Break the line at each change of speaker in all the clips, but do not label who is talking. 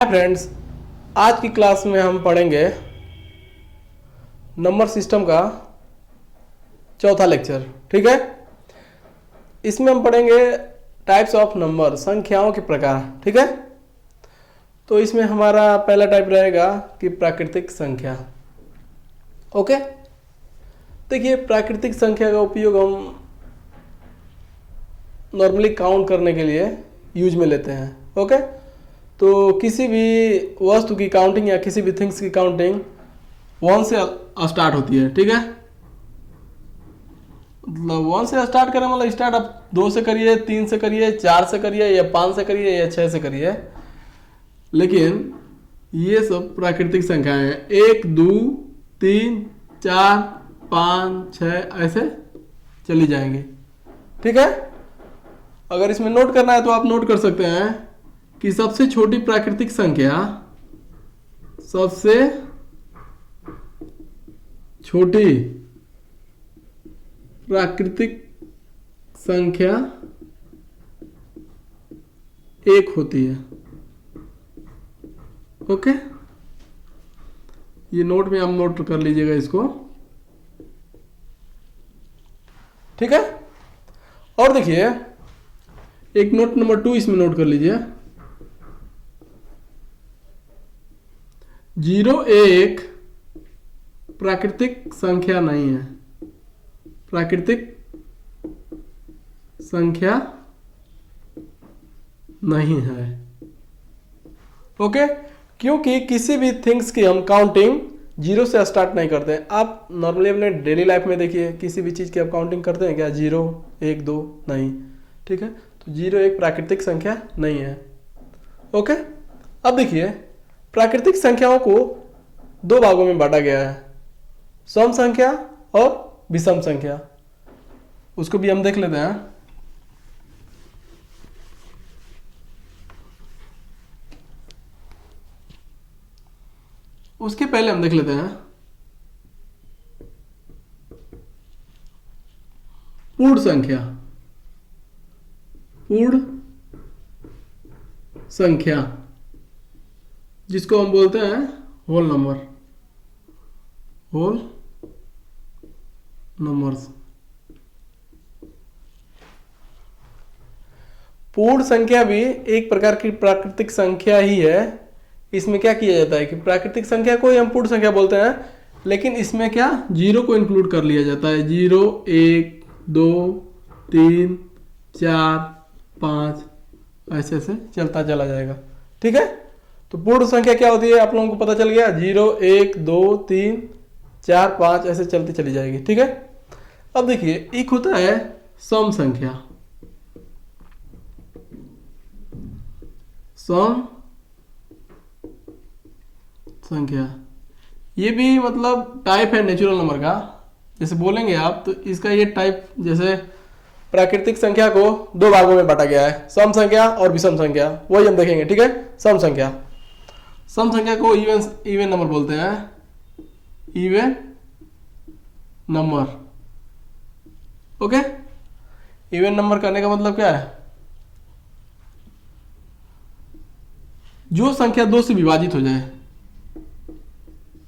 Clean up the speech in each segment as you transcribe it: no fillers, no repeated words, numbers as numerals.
Friends, आज की class में हम पढ़ेंगे नंबर सिस्टम का चौथा लेक्चर। ठीक है, इसमें हम पढ़ेंगे टाइप्स ऑफ नंबर, संख्याओं के प्रकार। ठीक है, तो इसमें हमारा पहला टाइप रहेगा कि प्राकृतिक संख्या। ओके, देखिए प्राकृतिक संख्या का उपयोग हम नॉर्मली काउंट करने के लिए यूज में लेते हैं। ओके, तो किसी भी वस्तु की काउंटिंग या किसी भी थिंग्स की काउंटिंग 1 से स्टार्ट होती है। ठीक है, मतलब 1 से स्टार्ट करें, मतलब स्टार्ट आप 2 से करिए, 3 से करिए, 4 से करिए, या 5 से करिए, या 6 से करिए, लेकिन ये सब प्राकृतिक संख्याएं हैं। 1 2 3 4 5 6 ऐसे चली जाएंगी। ठीक है, अगर इसमें नोट करना है तो आप नोट कर सकते हैं कि सबसे छोटी प्राकृतिक संख्या, सबसे छोटी प्राकृतिक संख्या 1 होती है। ओके, ये नोट में आप नोट कर लीजिएगा इसको। ठीक है, और देखिए एक नोट नंबर 2 इसमें नोट कर लीजिए। 0 1 प्राकृतिक संख्या नहीं है, प्राकृतिक संख्या नहीं है। ओके, क्योंकि किसी भी थिंग्स की हम काउंटिंग 0 से स्टार्ट नहीं करते हैं। आप नॉर्मली अपने डेली लाइफ में देखिए, किसी भी चीज़ की आप काउंटिंग करते हैं क्या? 0 1 2 नहीं। ठीक है, तो 0 1 प्राकृतिक संख्या नहीं है। ओके, अब देखिए प्राकृतिक संख्याओं को 2 भागों में बांटा गया है, सम संख्या और विषम संख्या। उसको भी हम देख लेते हैं। उसके पहले हम देख लेते हैं पूर्ण संख्या। पूर्ण संख्या जिसको हम बोलते हैं होल नंबर, होल नंबर्स। पूर्ण संख्या भी एक प्रकार की प्राकृतिक संख्या ही है। इसमें क्या किया जाता है कि प्राकृतिक संख्या को ही हम पूर्ण संख्या बोलते हैं, लेकिन इसमें क्या 0 को इंक्लूड कर लिया जाता है। 0 1 2 3 4 5 ऐसे ऐसे चलता चला जाएगा। ठीक है, तो पूर्ण संख्या क्या होती है आप लोगों को पता चल गया। 0 1 2 3 4 5 ऐसे चलती चली जाएगी। ठीक है, अब देखिए एक होता है सम संख्या। सम संख्या ये भी मतलब टाइप है नेचुरल नंबर का। जैसे बोलेंगे आप तो इसका ये टाइप, जैसे प्राकृतिक संख्या को 2 भागों में बांटा गया है, सम संख्या और विषम संख्या, वही हम देखेंगे। ठीक है, सम संख्या, सम संख्या को इवन नंबर बोलते हैं, even number. Okay, even number करने का मतलब क्या है? जो संख्या 2 से विभाजित हो जाए,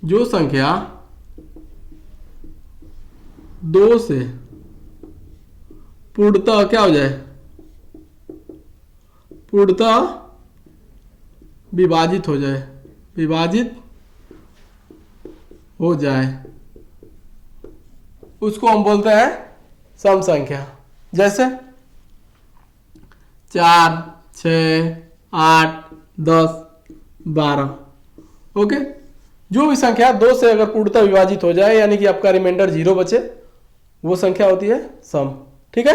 जो संख्या 2 से पूर्णतः क्या हो जाए? पूर्णतः विभाजित हो जाए, विभाजित हो जाए, उसको हम बोलते हैं सम संख्या। जैसे 4 6 8 10 12। ओके, जो भी संख्या 2 से अगर पूर्णतः विभाजित हो जाए, यानी कि आपका रिमाइंडर 0 बचे, वो संख्या होती है सम। ठीक है,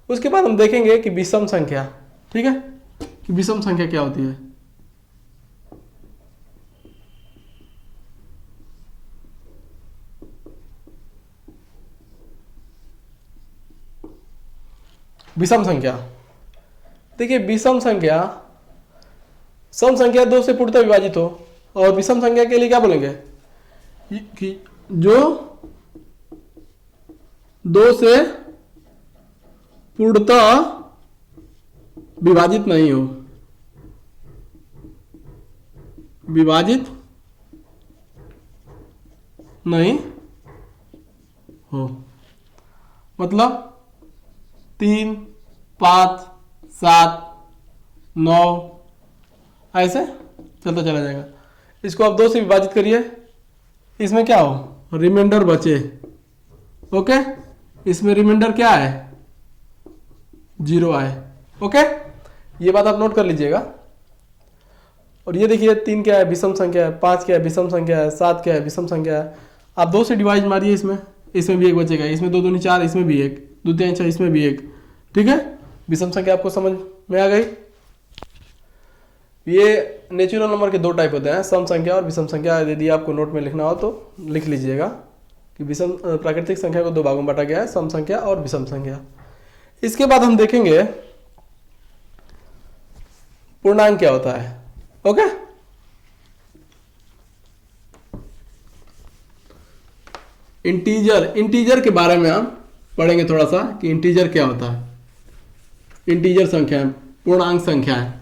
उसके बाद हम देखेंगे कि विषम संख्या। ठीक है, कि विषम संख्या क्या होती है। विषम संख्या, देखिए विषम संख्या, सम संख्या 2 से पूर्णतः विभाजित हो, और विषम संख्या के लिए क्या बोलेंगे कि जो 2 से पूर्णतः विभाजित नहीं हो, विभाजित नहीं हो, मतलब 3, 5, 7, 9 ऐसे चलता चला जाएगा। इसको आप 2 से विभाजित करिए, इसमें क्या हो, रिमाइंडर बचे। ओके, इसमें रिमाइंडर क्या है, 0 आए। ओके, ये बात आप नोट कर लीजिएगा। और ये देखिए 3 क्या है, विषम संख्या है, 5 क्या है, विषम संख्या है, 7 क्या है, विषम संख्या है। आप 2 से डिवाइड मारिए, इसमें भी 1 बचेगा, इसमें 2 दूनी 4, इसमें भी 1, 2 3 6, इसमें भी 1। ठीक है, विषम संख्या आपको समझ में आ गई। ये नेचुरल नंबर के 2 टाइप होते हैं, सम संख्या और विषम संख्या। यदि आपको नोट में लिखना हो तो लिख लीजिएगा कि विषम प्राकृतिक संख्या को 2 भागों में बांटा गया है, सम संख्या और विषम संख्या। इसके बाद हम देखेंगे पूर्णांक क्या होता है। ओके, इंटीजर के बारे में हम पढ़ेंगे थोड़ा सा कि इंटीजर क्या होता है। इंटीजर संख्या, पूर्णांक संख्या है।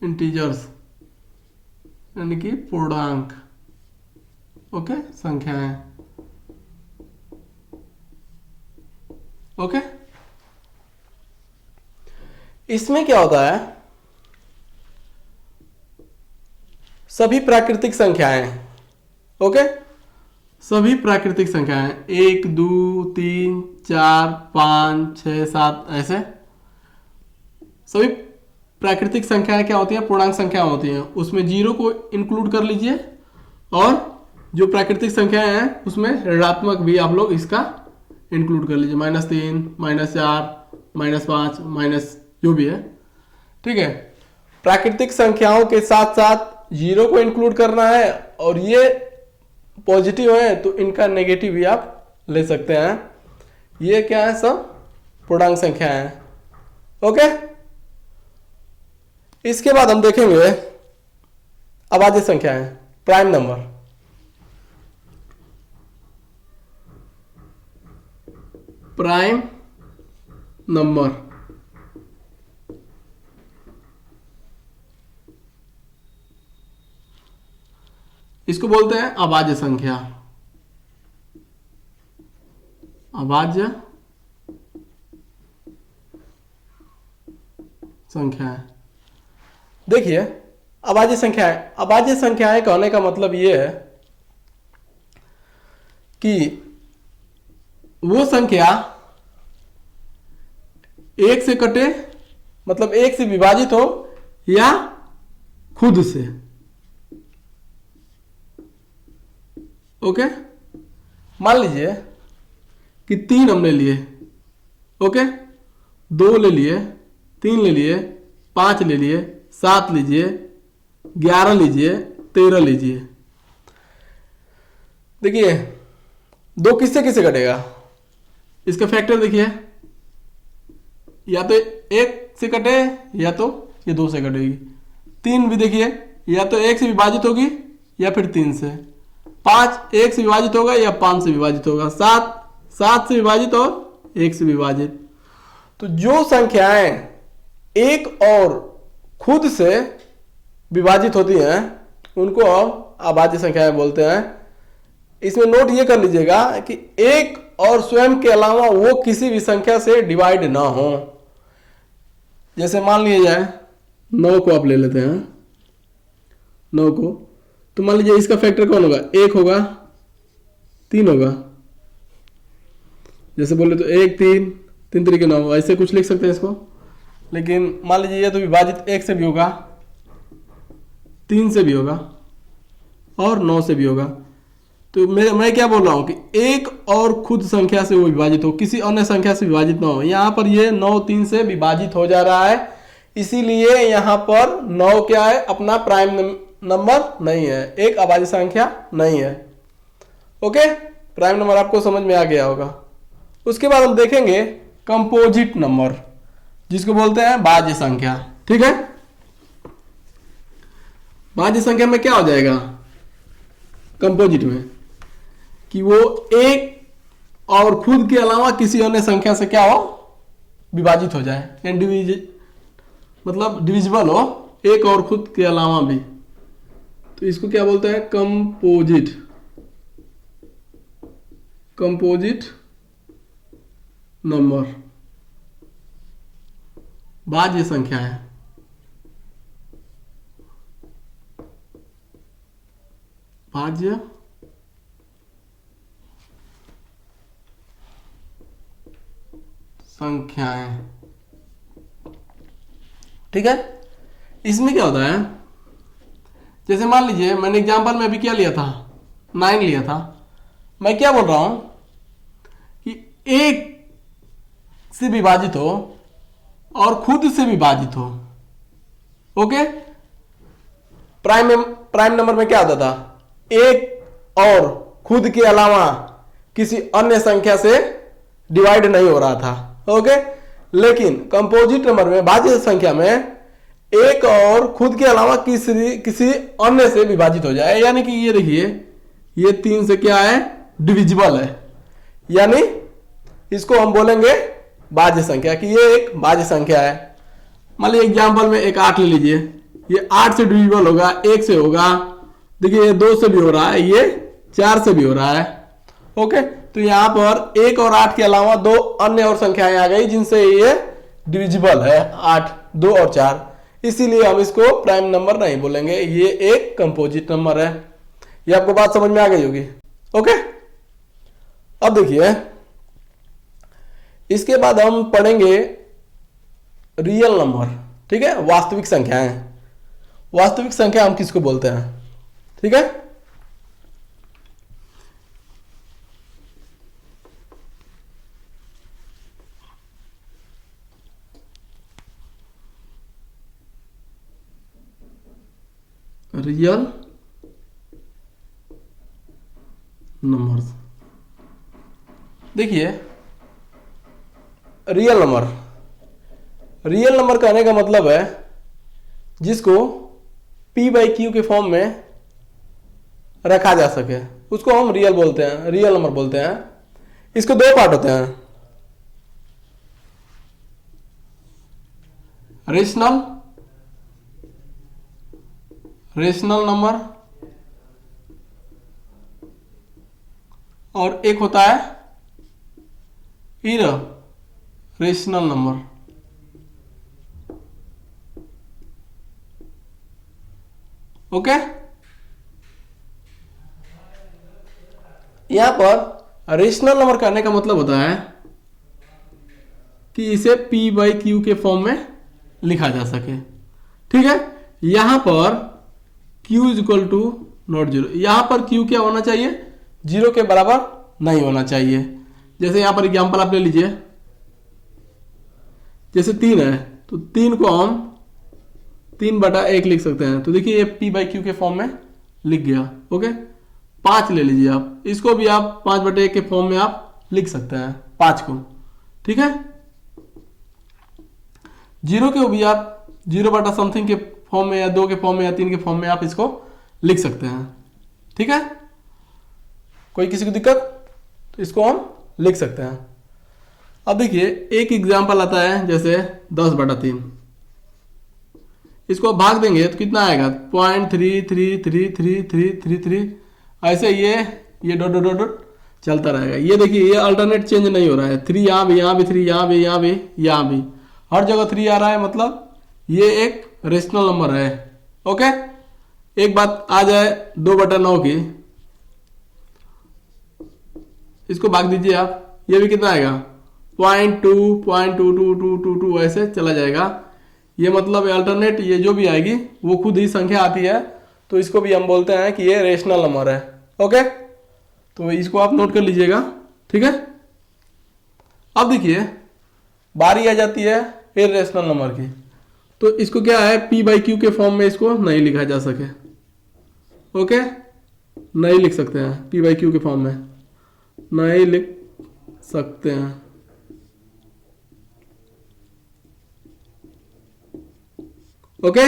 इंटीजर्स यानी कि पूर्णांक। ओके, संख्याएं। ओके, इसमें क्या होता है, सभी प्राकृतिक संख्याएं। ओके, सभी प्राकृतिक संख्याएं 1 2 3 4 5 6 7 ऐसे सभी प्राकृतिक संख्याएं क्या होती हैं, पूर्णांक संख्या होती हैं। उसमें 0 को इंक्लूड कर लीजिए, और जो प्राकृतिक संख्याएं हैं उसमें ऋणात्मक भी आप लोग इसका इंक्लूड कर लीजिए, -3 -4 -5 माइनस जो भी है। ठीक है, प्राकृतिक संख्याओं के साथ साथ 0 को इंक्लूड करना है, और ये पॉजिटिव है तो इनका नेगेटिव भी आप ले सकते हैं। ये क्या है, सब पूर्णांक संख्या है। ओके, इसके बाद हम देखेंगे अभाज्य संख्याएं, प्राइम नंबर। प्राइम नंबर इसको बोलते हैं अभाज्य संख्या। अभाज्य संख्याएं, देखिए अभाज्य संख्याएं कहने का मतलब ये है कि वो संख्या 1 से कटे, मतलब 1 से विभाजित हो, या खुद से। ओके, मान लीजिए कि 3 हमने लिए। ओके, 2 ले लिए, 3 ले लिए, 5 ले लिए, 7 लीजिए, 11 लीजिए, 13 लीजिए। देखिए 2 किससे किससे कटेगा, इसका फैक्टर देखिए, या तो 1 से कटे या तो ये 2 से कटेगी। 3 भी देखिए, या तो 1 से विभाजित होगी या फिर 3 से। 5 1 से विभाजित होगा या 5 से विभाजित होगा। 7 से विभाजित और 1 से विभाजित। तो जो संख्याएं 1 और खुद से विभाजित होती हैं उनको हम अभाज्य संख्याएं बोलते हैं। इसमें नोट ये कर लीजिएगा कि 1 और स्वयं के अलावा वो किसी भी संख्या से डिवाइड ना हो। जैसे मान लिया जाए 9 को आप ले लेते हैं, 9 को, तो मान लीजिए इसका फैक्टर कौन होगा, 1 होगा, 3 होगा। जैसे बोले तो 1 3 3 3 9 ऐसे कुछ लिख सकते हैं इसको। लेकिन मान लीजिए ये तो विभाजित 1 से भी होगा, 3 से भी होगा और 9 से भी होगा। तो मैं क्या बोल रहा हूं कि 1 और खुद संख्या से वो विभाजित हो, किसी अन्य संख्या से विभाजित ना हो। यहां पर ये 9 3 से विभाजित हो जा रहा है, इसीलिए यहां पर 9 क्या है, अपना प्राइम नंबर नहीं है, एक अभाज्य संख्या नहीं है। ओके, प्राइम नंबर आपको समझ में आ गया होगा। उसके बाद हम देखेंगे कंपोजिट नंबर, जिसको बोलते हैं भाज्य संख्या। ठीक है, भाज्य संख्या में क्या हो जाएगा कंपोजिट में, कि वो 1 और खुद के अलावा किसी अन्य संख्या से क्या हो, विभाजित हो जाए, मतलब डिविजिबल हो, एक और खुद के अलावा भी, तो इसको क्या बोलते हैं, कंपोजिट नंबर, भाज्य संख्या है। भाज्य संख्याएं, ठीक है। इसमें क्या होता है, जैसे मान लीजिए मैंने एग्जांपल में अभी क्या लिया था, 9 लिया था। मैं क्या बोल रहा हूं कि एक से विभाजित हो और खुद से विभाजित हो। ओके, प्राइम नंबर में क्या होता था, एक और खुद के अलावा किसी अन्य संख्या से डिवाइड नहीं हो रहा था। ओके, लेकिन कंपोजिट नंबर में, भाज्य संख्या में, एक और खुद के अलावा किसी अन्य से विभाजित हो जाए, यानी कि ये देखिए ये 3 से क्या है, डिविजिबल है, यानी इसको हम बोलेंगे भाज्य संख्या, कि ये एक भाज्य संख्या है। मान लीजिए एग्जाम्पल में एक 8 ले लीजिए, ये 8 से डिविजिबल होगा, 1 से होगा, देखिए ये 2 से भी हो रहा है, ये 4 से भी हो रहा है। ओके, तो यहां पर 1 और 8 के अलावा 2 अन्य और संख्याएं आ गई जिनसे ये डिविजिबल है, 8, 2 और 4, इसीलिए हम इसको प्राइम नंबर नहीं बोलेंगे, ये एक कंपोजिट नंबर है। ये आपको बात समझ में आ गई होगी। ओके, अब देखिए इसके बाद हम पढ़ेंगे रियल नंबर, ठीक है, वास्तविक संख्याएं। वास्तविक संख्या हम किसको बोलते हैं, ठीक है। रियल नंबर्स, देखिए रियल नंबर कहने का मतलब है जिसको p/q के फॉर्म में रखा जा सके, उसको हम रियल नंबर बोलते हैं। इसको 2 पार्ट होते हैं, रेशनल नंबर और एक होता है इररेशनल नंबर। ओके, यहां पर रेशनल नंबर कहने का मतलब होता है कि इसे p/q के फॉर्म में लिखा जा सके, ठीक है। यहां पर q is equal to not 0, यहां पर q क्या होना चाहिए, 0 के बराबर नहीं होना चाहिए। जैसे यहां पर एग्जांपल आप ले लीजिए, जैसे 3 है तो 3 को हम 3/1 लिख सकते हैं, तो देखिए ये p/q के फॉर्म में लिख गया। ओके, 5 ले लीजिए आप, इसको भी आप 5/1 के फॉर्म में आप लिख सकते हैं, 5 को, ठीक है। 0 को भी आप 0/समथिंग के फॉर्म में या 2 के फॉर्म में या 3 के फॉर्म में आप इसको लिख सकते हैं, ठीक है। कोई किसी को दिक्कत, तो इसको हम लिख सकते हैं। अब देखिए एक एग्जांपल आता है, जैसे 10/3, इसको भाग देंगे तो कितना आएगा, 0.333333, ऐसे ये डॉट डॉट डॉट चलता रहेगा। ये देखिए ये अल्टरनेट चेंज नहीं हो रहा है, 3 यहाँ भी, यहाँ भी 3, यहाँ भी, यहाँ भी, यहाँ भी, हर जगह 3 आ रहा है, मतलब ये एक रेशनल नंबर है। ओके, एक बात आ जाए 2/9 की, इसको भाग दीजिए आप, ये भी कितना आएगा, 0.2 ऐसे चला जाएगा। ये मतलब अल्टरनेट ये जो भी आएगी वो खुद ही संख्या आती है, तो इसको भी हम बोलते हैं कि ये रेशनल नंबर है। ओके, तो इसको आप नोट कर लीजिएगा, ठीक है। अब देखिए बारी आ जाती है इररेशनल नंबर की, तो इसको क्या है, p/q के फॉर्म में इसको नहीं लिखा जा सके। ओके, नहीं लिख सकते हैं, p/q के फॉर्म में नहीं लिख सकते हैं। ओके,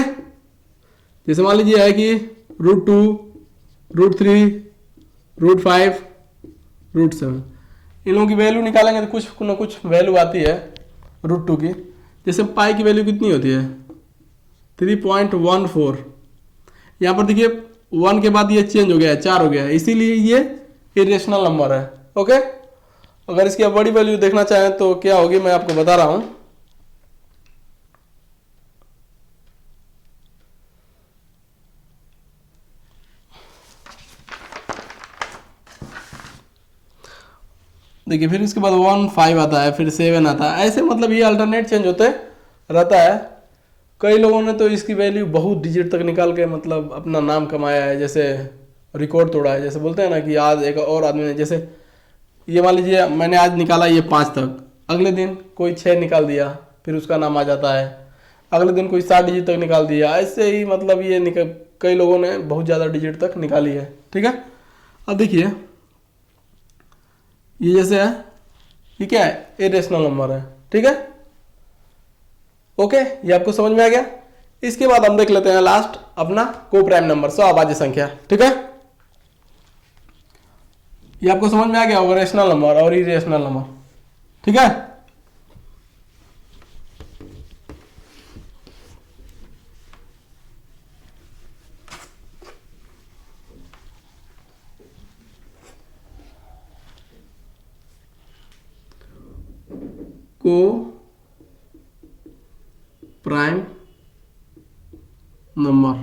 जैसे मान लीजिए है कि √2, √3, √5, √7, इन लोगों की वैल्यू निकालेंगे तो कुछ ना कुछ वैल्यू आती है √2 की। जैसे पाई की वैल्यू कितनी होती है 3.14। यहाँ पर देखिए 1 के बाद ये चेंज हो गया है 4 हो गया है, इसीलिए ये इरेशनल नंबर है। ओके, अगर इसकी आप बड़ी वैल्यू देखना चाहें तो क्या होगी मैं आपको बता रहा हूं। देखिए फिर इसके बाद 1 5 आता है, फिर 7 आता है, ऐसे मतलब ये अल्टरनेट चेंज होते रहता है। कई लोगों ने तो इसकी वैल्यू बहुत डिजिट तक निकाल के मतलब अपना नाम कमाया है, जैसे रिकॉर्ड तोड़ा है। जैसे बोलते हैं ना कि आज एक और आदमी ने, जैसे ये मान लीजिए मैंने आज निकाला ये 5 तक, अगले दिन कोई 6 निकाल दिया, फिर उसका नाम आ जाता है। अगले दिन कोई 7 डिजिट तक निकाल दिया, ऐसे ही मतलब ये कई लोगों ने बहुत ज़्यादा डिजिट तक निकाली है। ठीक है, अब देखिए ये जैसे है, ये क्या है इरेशनल नंबर है। ठीक है, ओके, ये आपको समझ में आ गया। इसके बाद हम देख लेते हैं लास्ट अपना को प्राइम नंबर, सअभाज्य संख्या। ठीक है, ये आपको समझ में आ गया होगा, रेशनल नंबर और इरेशनल नंबर। ठीक है, को प्राइम नंबर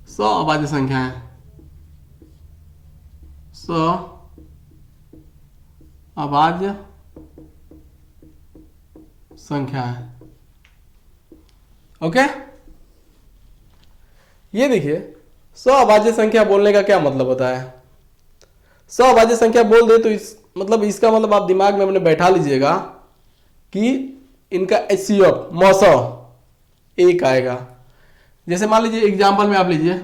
सअभाज्य संख्या है, सअभाज्य संख्या है। ओके, ये देखिए सअभाज्य संख्या बोलने का क्या मतलब होता है। सअभाज्य संख्या बोल दे तो इसका मतलब आप दिमाग में अपने बैठा लीजिएगा कि इनका HCF मौसा 1 आएगा। जैसे मान लीजिए एग्जाम्पल में आप लीजिए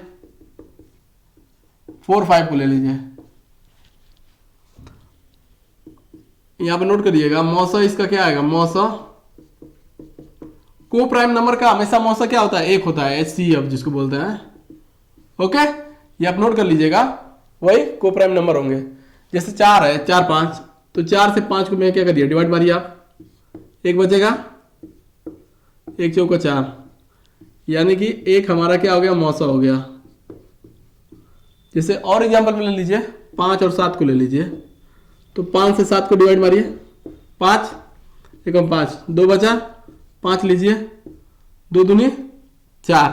4 5 को ले लीजिए, यहां पे नोट करिएगा मौसा इसका क्या आएगा, मौसा को प्राइम नंबर का हमेशा मौसा क्या होता है 1 होता है, HCF जिसको बोलते हैं। ओके, ये आप नोट कर लीजिएगा, वही को प्राइम नंबर होंगे। जैसे 4 है 4 5, तो 4 से 5 को मैं क्या कर दिया डिवाइड मारिए आप, 1 बचेगा, 1 चौका 4, यानी कि 1 हमारा क्या हो गया मौसा हो गया। जैसे और एग्जांपल में ले लीजिए 5 और 7 को ले लीजिए, तो 5 से 7 को डिवाइड मारिए, 5 एकम 5, 2 बचा, 5 लीजिए, 2 दूनी 4,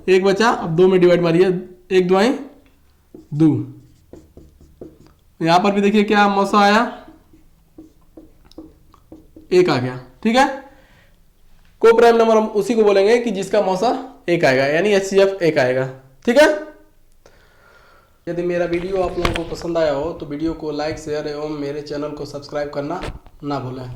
1 बचा, अब 2 में डिवाइड मारिए, 1 2 2। यहां पर भी देखिए क्या मौसा आया 1 आ गया। ठीक है, को प्राइम नंबर हम उसी को बोलेंगे कि जिसका मौसा 1 आएगा, यानी HCF 1 आएगा। ठीक है, यदि मेरा वीडियो आप लोगों को पसंद आया हो तो वीडियो को लाइक शेयर एवं मेरे चैनल को सब्सक्राइब करना ना भूलें।